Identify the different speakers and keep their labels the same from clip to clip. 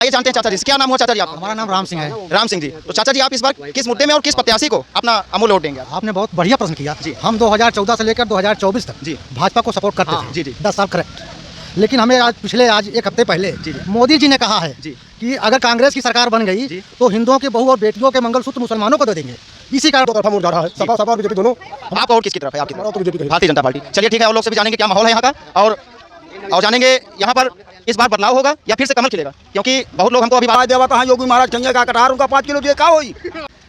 Speaker 1: ये जानते हैं चाचा जी, क्या नाम हुआ चाचा जी आपका?
Speaker 2: हमारा नाम राम सिंह है।
Speaker 1: राम सिंह जी। तो चाचा जी आप इस बार किस मुद्दे में और किस प्रत्याशी को अपना अमूल्य वोट देंगे?
Speaker 2: आपने बहुत बढ़िया प्रश्न किया
Speaker 1: जी।
Speaker 2: हम 2014 से लेकर 2024 तक
Speaker 1: जी।
Speaker 2: भाजपा को सपोर्ट करते
Speaker 1: हाँ,
Speaker 2: थे।
Speaker 1: जी, जी।
Speaker 2: 10 साल करेक्ट। लेकिन हमें आज एक हफ्ते पहले
Speaker 1: जी, जी।
Speaker 2: मोदी जी ने कहा है
Speaker 1: जी।
Speaker 2: कि अगर कांग्रेस की सरकार बन गई
Speaker 1: जी।
Speaker 2: तो हिंदुओं के बहू और बेटियों के मंगलसूत्र मुसलमानों को दे देंगे। इसी कारण
Speaker 3: तरफा वोट जा रहा है, सपा सपा बीजेपी दोनों।
Speaker 1: आपका वोट किसकी तरफ है? आपकी
Speaker 3: हमारा
Speaker 1: तरफ?
Speaker 3: तो बीजेपी का ही।
Speaker 1: भारतीय जनता पार्टी। चलिए ठीक है, और लोग से भी जानेंगे क्या माहौल है यहाँ का, और जानेंगे यहाँ पर इस बार बदलाव होगा या फिर से कमल खिलेगा, क्योंकि बहुत लोग हमको अभी
Speaker 3: आज देवा कहाँ योगी महाराज ठंगे का कटार उनका 5 किलो दिए का होई।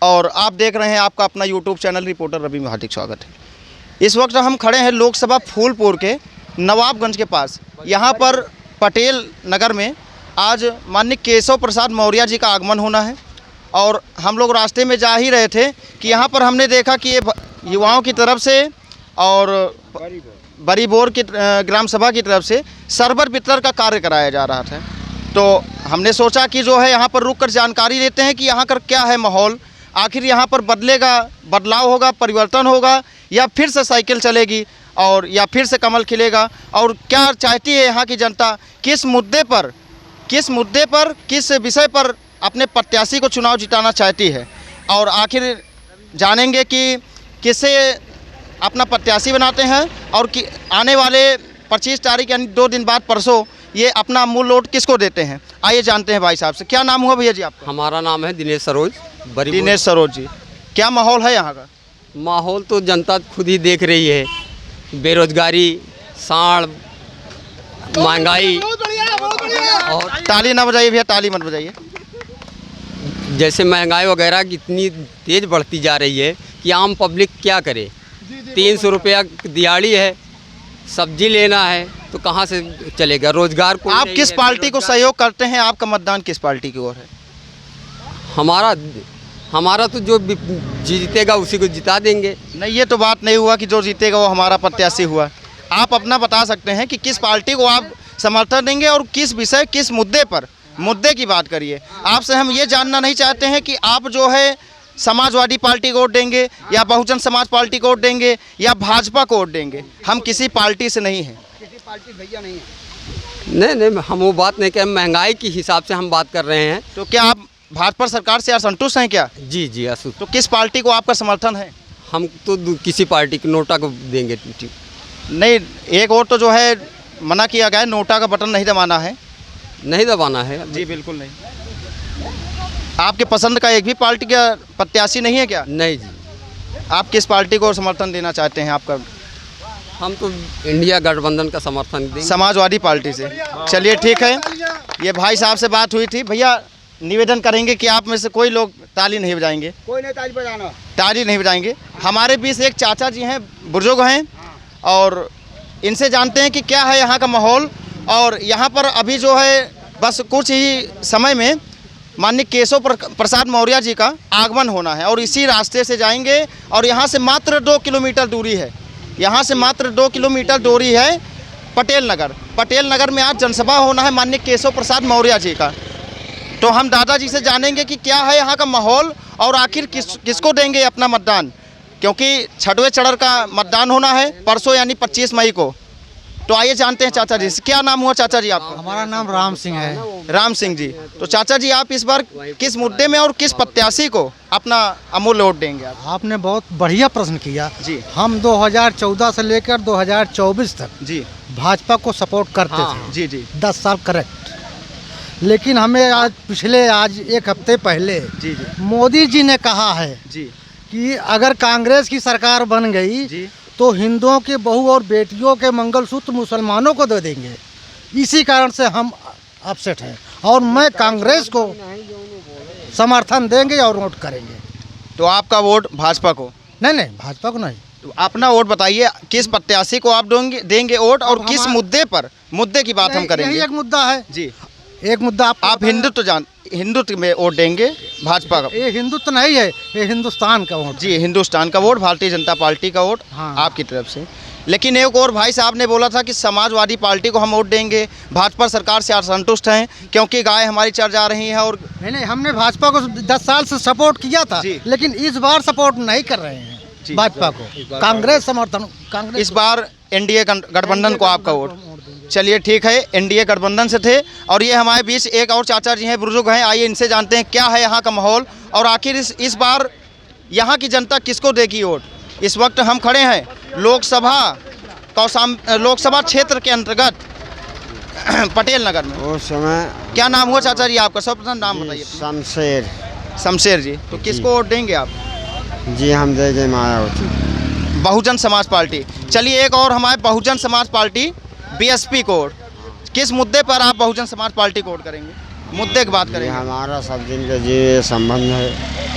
Speaker 1: और आप देख रहे हैं आपका अपना यूट्यूब चैनल रिपोर्टर रवि में हार्दिक स्वागत है। इस वक्त हम खड़े हैं लोकसभा फूलपुर के नवाबगंज के पास। यहाँ पर पटेल नगर में आज माननीय केशव प्रसाद मौर्य जी का आगमन होना है, और हम लोग रास्ते में जा ही रहे थे कि यहाँ पर हमने देखा कि ये युवाओं की तरफ से और बरीबोर की ग्राम सभा की तरफ से सरबर वितरण का कार्य कराया जा रहा था। तो हमने सोचा कि जो है यहाँ पर रुक कर जानकारी लेते हैं कि यहाँ का क्या है माहौल, आखिर यहाँ पर बदलाव होगा, परिवर्तन होगा, या फिर से साइकिल चलेगी, और या फिर से कमल खिलेगा, और क्या चाहती है यहाँ की जनता, किस मुद्दे पर किस विषय पर अपने प्रत्याशी को चुनाव जिताना चाहती है, और आखिर जानेंगे कि किसे अपना प्रत्याशी बनाते हैं, और कि आने वाले 25 तारीख यानी 2 दिन बाद परसों ये अपना मूल वोट किसको देते हैं। आइए जानते हैं भाई साहब से। क्या नाम हुआ भैया जी आपका?
Speaker 4: हमारा नाम है दिनेश सरोज।
Speaker 1: दिनेश सरोज जी, क्या माहौल है यहाँ का?
Speaker 4: माहौल तो जनता खुद ही देख रही है, बेरोजगारी, साड़, महंगाई, और
Speaker 1: ताली ना बजाइए भैया, ताली मत बजाइए।
Speaker 4: जैसे महंगाई वगैरह इतनी तेज़ बढ़ती जा रही है कि आम पब्लिक क्या करे। 300 रुपया दिहाड़ी है, सब्जी लेना है तो कहाँ से चलेगा, रोजगार को।
Speaker 1: आप किस पार्टी को सहयोग करते हैं? आपका मतदान किस पार्टी की ओर है?
Speaker 4: हमारा तो जो जीतेगा उसी को जिता देंगे।
Speaker 1: नहीं, ये तो बात नहीं हुआ कि जो जीतेगा वो हमारा प्रत्याशी हुआ। आप अपना बता सकते हैं कि किस पार्टी को आप समर्थन देंगे और किस विषय, किस मुद्दे की बात करिए। आपसे हम ये जानना नहीं चाहते हैं कि आप जो है समाजवादी पार्टी को वोट देंगे, या बहुजन समाज पार्टी को वोट देंगे, या भाजपा को वोट देंगे। हम किसी पार्टी से नहीं हैं।
Speaker 4: नहीं, हम वो बात नहीं करें, महंगाई के हिसाब से हम बात कर रहे हैं।
Speaker 1: तो क्या आप भाजपा सरकार से असंतुष्ट हैं क्या?
Speaker 4: जी असुत।
Speaker 1: तो किस पार्टी को आपका समर्थन है?
Speaker 4: हम तो किसी पार्टी को, नोटा को देंगे।
Speaker 1: नहीं, एक वोट तो जो है मना किया गया है, नोटा का बटन नहीं दबाना है।
Speaker 4: नहीं दबाना है
Speaker 1: जी बिल्कुल नहीं। आपके पसंद का एक भी पार्टी का प्रत्याशी नहीं है क्या?
Speaker 4: नहीं जी।
Speaker 1: आप किस पार्टी को समर्थन देना चाहते हैं? आपका?
Speaker 4: हम तो इंडिया गठबंधन का समर्थन देंगे,
Speaker 1: समाजवादी पार्टी से। चलिए ठीक है, ये भाई साहब से बात हुई थी। भैया निवेदन करेंगे कि आप में से कोई लोग ताली नहीं बजाएंगे।
Speaker 3: कोई नहीं ताली बजाना।
Speaker 1: ताली नहीं बजाएंगे। हमारे बीच एक चाचा जी हैं, बुजुर्ग हैं, और इनसे जानते हैं कि क्या है यहाँ का माहौल। और यहाँ पर अभी जो है बस कुछ ही समय में माननीय केशव प्रसाद मौर्य जी का आगमन होना है, और इसी रास्ते से जाएंगे। और यहाँ से मात्र 2 किलोमीटर दूरी है, यहाँ से मात्र 2 किलोमीटर दूरी है पटेल नगर में आज जनसभा होना है माननीय केशव प्रसाद मौर्य जी का। तो हम दादाजी से जानेंगे कि क्या है यहाँ का माहौल, और आखिर किसको देंगे अपना मतदान, क्योंकि 6वें चरण का मतदान होना है परसों यानी 25 मई को। तो आइए जानते हैं चाचा जी से। क्या नाम हुआ चाचा जी आपका?
Speaker 2: हमारा नाम राम सिंह है।
Speaker 1: राम सिंह जी। तो चाचा जी आप इस बार किस मुद्दे में और किस प्रत्याशी को अपना अमूल्य वोट देंगे आप?
Speaker 2: आपने बहुत बढ़िया प्रश्न किया
Speaker 1: जी।
Speaker 2: हम 2014 से लेकर 2024 तक
Speaker 1: जी
Speaker 2: भाजपा को सपोर्ट करते थे।
Speaker 1: जी जी
Speaker 2: 10 साल करेक्ट। लेकिन हमें आज एक हफ्ते पहले
Speaker 1: जी जी
Speaker 2: मोदी जी ने कहा है
Speaker 1: जी
Speaker 2: कि अगर कांग्रेस की सरकार बन गई
Speaker 1: जी
Speaker 2: तो हिंदुओं के बहू और बेटियों के मंगलसूत्र मुसलमानों को दे देंगे। इसी कारण से हम अपसेट हैं, और मैं कांग्रेस को समर्थन देंगे और वोट करेंगे।
Speaker 1: तो आपका वोट भाजपा को?
Speaker 2: नहीं, भाजपा को नहीं।
Speaker 1: तो अपना वोट बताइए, किस प्रत्याशी को आप देंगे वोट, और किस मुद्दे की बात हम करेंगे।
Speaker 2: यही एक मुद्दा है
Speaker 1: जी।
Speaker 2: एक मुद्दा
Speaker 1: आप हिंदुत्व में वोट देंगे भाजपा का?
Speaker 2: ये हिंदुत्व नहीं है, ये हिंदुस्तान का वोट।
Speaker 1: जी, हिंदुस्तान का वोट, भारतीय जनता पार्टी का वोट।
Speaker 2: हाँ।
Speaker 1: आपकी तरफ से। लेकिन एक और भाई साहब ने बोला था कि समाजवादी पार्टी को हम वोट देंगे, भाजपा सरकार से असंतुष्ट हैं क्योंकि गाय हमारी चर जा रही है। और
Speaker 2: नहीं, हमने भाजपा को 10 साल से सपोर्ट किया था, लेकिन इस बार सपोर्ट नहीं कर रहे हैं भाजपा को। कांग्रेस समर्थन, कांग्रेस
Speaker 1: इस बार एनडीए गठबंधन को आपका वोट। चलिए ठीक है, एनडीए गठबंधन से थे। और ये हमारे बीच एक और चाचा जी हैं, बुजुर्ग हैं, आइए इनसे जानते हैं क्या है यहाँ का माहौल और आखिर इस बार यहाँ की जनता किसको देगी वोट। इस वक्त हम खड़े हैं लोकसभा क्षेत्र के अंतर्गत पटेल नगर में।
Speaker 5: उस समय
Speaker 1: क्या नाम हुआ चाचा जी आपका? सर्वप्रथम नाम बताइए।
Speaker 5: शमशेर
Speaker 1: शमशेर जी। तो किसको वोट देंगे आप?
Speaker 5: जी हम देंगे मायावती।
Speaker 1: बहुजन समाज पार्टी। चलिए एक और हमारे बहुजन समाज पार्टी बीएसपी को वोट। किस मुद्दे पर आप बहुजन समाज पार्टी को वोट करेंगे? मुद्दे की बात
Speaker 5: ये
Speaker 1: करेंगे।
Speaker 5: हमारा सब दिन का जी संबंध है।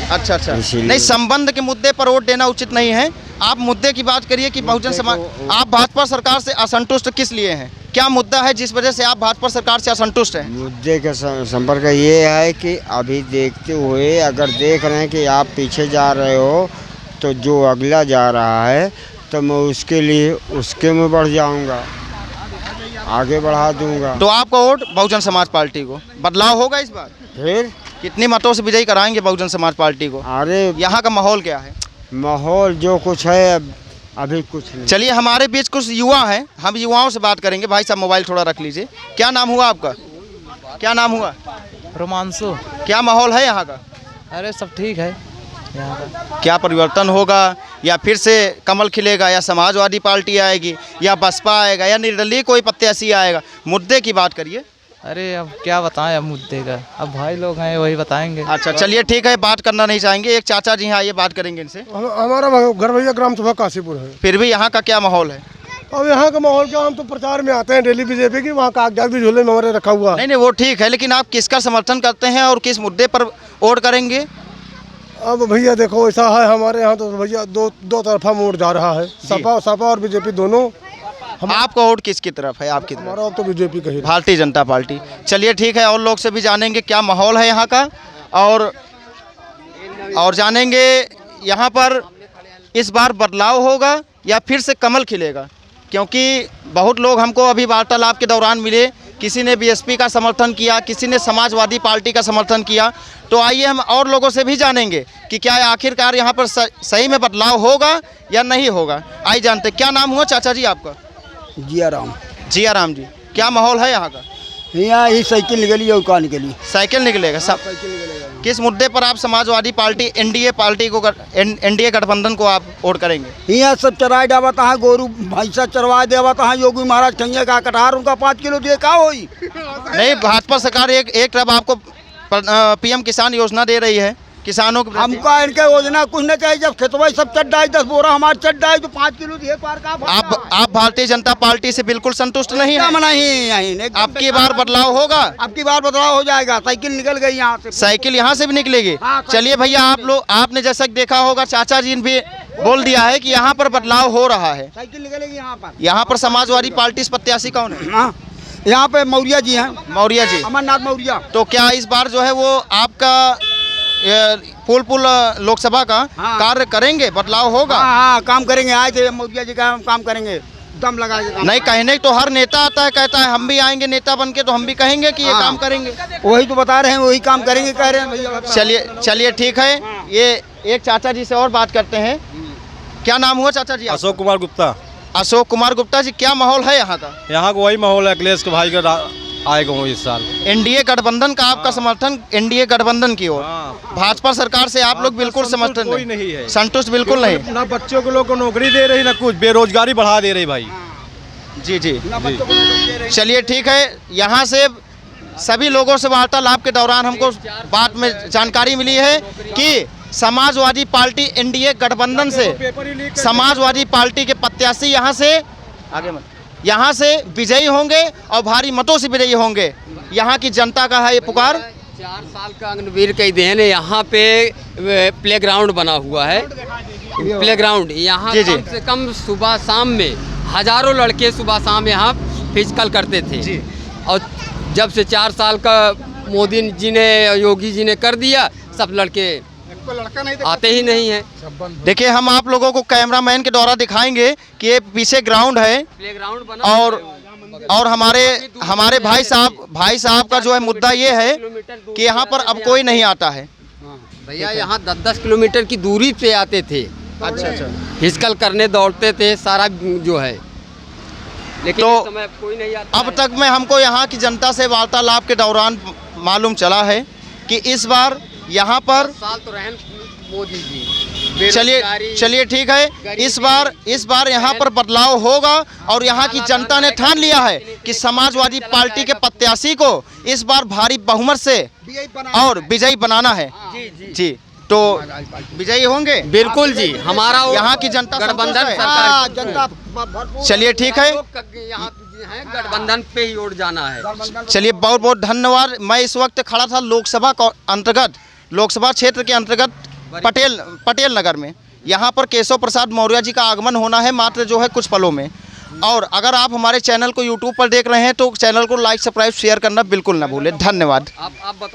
Speaker 1: अच्छा
Speaker 5: इसीलिए।
Speaker 1: नहीं, संबंध के मुद्दे पर वोट देना उचित नहीं है। आप मुद्दे की बात करिए कि बहुजन समाज, आप भाजपा सरकार से असंतुष्ट किस लिए हैं? क्या मुद्दा है जिस वजह से आप भाजपा सरकार से असंतुष्ट हैं?
Speaker 5: मुद्दे का संपर्क ये है कि अभी देखते हुए अगर देख रहे हैं कि आप पीछे जा रहे हो तो जो अगला जा रहा है तो मैं उसके में बढ़ जाऊंगा, आगे बढ़ा दूंगा।
Speaker 1: तो आपका वोट बहुजन समाज पार्टी को। बदलाव होगा इस बार?
Speaker 5: फिर
Speaker 1: कितनी मतों से विजयी कराएंगे बहुजन समाज पार्टी को?
Speaker 5: अरे
Speaker 1: यहाँ का माहौल क्या है?
Speaker 5: माहौल जो कुछ है अभी कुछ नहीं।
Speaker 1: चलिए हमारे बीच कुछ युवा हैं, हम युवाओं से बात करेंगे। भाई साहब मोबाइल थोड़ा रख लीजिए। क्या नाम हुआ आपका? क्या नाम हुआ?
Speaker 2: रोमांसो।
Speaker 1: क्या माहौल है यहाँ का?
Speaker 2: अरे सब ठीक है यहाँ का।
Speaker 1: क्या परिवर्तन होगा या फिर से कमल खिलेगा या समाजवादी पार्टी आएगी या बसपा आएगा या निर्दलीय कोई प्रत्याशी आएगा? मुद्दे की बात करिए।
Speaker 2: अरे अब क्या बताएं अब मुद्दे का, अब भाई लोग हैं वही बताएंगे।
Speaker 1: अच्छा चलिए ठीक है, बात करना नहीं चाहेंगे। एक चाचा जी हैं, आइए बात करेंगे इनसे।
Speaker 3: हमारा घर भैया ग्राम सभा काशीपुर है।
Speaker 1: फिर भी यहाँ का क्या माहौल है?
Speaker 3: अब यहाँ का माहौल क्या, हम तो प्रचार में आते हैं डेली बीजेपी की, वहाँ कागजात भी झोले में हमारे रखा हुआ है।
Speaker 1: नहीं नहीं वो ठीक है, लेकिन आप किसका समर्थन करते हैं और किस मुद्दे पर वोट करेंगे?
Speaker 3: अब भैया देखो ऐसा है, हमारे यहाँ तो भैया दो तरफा मोड़ जा रहा है, सपा और बीजेपी दोनों।
Speaker 1: आपका वोट किसकी तरफ है? आपकी तरफ?
Speaker 3: हमारा अब तो बीजेपी का ही।
Speaker 1: भारतीय जनता पार्टी। चलिए ठीक है, और लोग से भी जानेंगे क्या माहौल है यहाँ का और जानेंगे यहाँ पर इस बार बदलाव होगा या फिर से कमल खिलेगा। क्योंकि बहुत लोग हमको अभी वार्तालाप के दौरान मिले, किसी ने बीएसपी का समर्थन किया, किसी ने समाजवादी पार्टी का समर्थन किया। तो आइए हम और लोगों से भी जानेंगे कि क्या आखिरकार यहाँ पर सही में बदलाव होगा या नहीं होगा। आइए जानते। क्या नाम हुआ चाचा जी आपका?
Speaker 3: जिया राम।
Speaker 1: जिया राम जी। क्या माहौल है यहाँ का?
Speaker 3: यहाँ ही साइकिल निकली और कहाँ निकली?
Speaker 1: साइकिल निकलेगा सब। किस मुद्दे पर आप समाजवादी पार्टी एनडीए गठबंधन को आप वोट करेंगे?
Speaker 3: यहाँ सब चराए डावता है, गोरू भैंसा चरवा देवता है। योगी महाराज खंजे का कटहर उनका 5 किलो दिए का होई?
Speaker 1: नहीं, भाजपा सरकार एक तरफ आपको पीएम किसान योजना दे रही है किसानों को।
Speaker 3: हमका इनके योजना कुछ नहीं चाहिए। जब खेतवा सब चड्डाई 10 बोरा हमारे चड्डाई तो 5 किलो दिए पार का।
Speaker 1: आप भारतीय जनता पार्टी से बिल्कुल संतुष्ट नहीं है?
Speaker 3: नहीं।
Speaker 1: अब की बार बदलाव होगा?
Speaker 3: अब की बार बदलाव हो जाएगा। साइकिल निकल गई यहाँ से।
Speaker 1: साइकिल यहाँ से भी निकलेगी। चलिए भैया, आपने जैसा देखा होगा, चाचा जी ने भी बोल दिया है कि यहाँ पर बदलाव हो रहा है।
Speaker 3: साइकिल निकलेगी यहाँ पर।
Speaker 1: यहाँ पर समाजवादी पार्टी से प्रत्याशी कौन है?
Speaker 3: यहाँ पे मौर्या जी हैं।
Speaker 1: मौर्या जी।
Speaker 3: अमरनाथ मौर्या।
Speaker 1: तो क्या इस बार जो है वो आपका फूलपुर लोकसभा का कार्य करेंगे? बदलाव होगा?
Speaker 3: हाँ, काम करेंगे। आए थे मौर्या जी का, हम काम करेंगे, दम लगा के।
Speaker 1: नहीं, कहने तो हर नेता आता है, कहता है हम भी आएंगे नेता बनके तो हम भी कहेंगे कि ये काम करेंगे।
Speaker 3: वही तो बता रहे हैं, वही काम करेंगे कह रहे हैं भैया।
Speaker 1: चलिए ठीक है, ये एक चाचा जी से और बात करते हैं। क्या नाम हुआ चाचा जी?
Speaker 6: अशोक कुमार गुप्ता।
Speaker 1: अशोक कुमार गुप्ता जी। क्या माहौल है यहाँ का?
Speaker 6: यहाँ का वही माहौल है, अखिलेश के भाई का आएगा इस साल।
Speaker 1: एनडीए गठबंधन का आपका समर्थन एनडीए गठबंधन की ओर। भाजपा सरकार से आप लोग बिल्कुल समर्थन
Speaker 6: नहीं है,
Speaker 1: संतुष्ट बिल्कुल नहीं।
Speaker 6: ना बच्चों के लोग को नौकरी दे रही, ना कुछ, बेरोजगारी बढ़ा दे रही भाई।
Speaker 1: जी। चलिए ठीक है, यहाँ से सभी लोगों से वार्तालाप के दौरान हमको बात में जानकारी मिली है कि समाजवादी पार्टी एनडीए गठबंधन से समाजवादी पार्टी के प्रत्याशी यहाँ से विजयी होंगे और भारी मतों से विजयी होंगे। यहाँ की जनता का है ये पुकार।
Speaker 4: 4 साल का अग्निवीर कई देन है। यहाँ पे प्लेग्राउंड बना हुआ है। प्लेग्राउंड यहाँ कम से कम सुबह शाम में हजारों लड़के सुबह शाम यहाँ फिजिकल करते थे। और जब से 4 साल का मोदी जी ने, योगी जी ने कर दिया, सब लड़के आते ही नहीं है।
Speaker 1: देखिए, हम आप लोगों को कैमरामैन के द्वारा दिखाएंगे कि ये पीछे ग्राउंड है
Speaker 4: प्लेग्राउंड बना
Speaker 1: और हमारे भाई साहब का जो है मुद्दा ये है कि यहाँ पर अब कोई नहीं आता है।
Speaker 4: भैया यहाँ 10-10 किलोमीटर की दूरी पे आते थे।
Speaker 1: अच्छा।
Speaker 4: फिजिकल करने दौड़ते थे, सारा जो है। लेकिन
Speaker 1: तो
Speaker 4: इस समय कोई नहीं आता
Speaker 1: अब
Speaker 4: है।
Speaker 1: तक में हमको यहाँ की जनता से वार्तालाप के दौरान मालूम चला है कि इस बार यहाँ पर
Speaker 4: 10 साल तो रहन मोदी जी।
Speaker 1: चलिए
Speaker 4: बेरोजगारी,
Speaker 1: चलिए ठीक है, इस बार यहाँ पर बदलाव होगा और यहाँ की जनता ने ठान लिया है कि समाजवादी पार्टी के प्रत्याशी को इस बार भारी बहुमत से और विजयी बनाना है। जी तो विजयी होंगे
Speaker 4: बिल्कुल जी। हमारा वो
Speaker 1: यहाँ की जनता
Speaker 4: गठबंधन
Speaker 1: संतुष्ट है?
Speaker 4: सरकार
Speaker 1: चलिए ठीक है,
Speaker 4: यहाँ है गठबंधन पे ही वोट जाना है।
Speaker 1: चलिए बहुत बहुत धन्यवाद। मैं इस वक्त खड़ा था लोकसभा क्षेत्र के अंतर्गत पटेल नगर में। यहाँ पर केशव प्रसाद मौर्य जी का आगमन होना है मात्र जो है कुछ पलों में। और अगर आप हमारे चैनल को यूट्यूब पर देख रहे हैं तो चैनल को लाइक, सब्सक्राइब, शेयर करना बिल्कुल ना भूलें। धन्यवाद।
Speaker 4: आप बता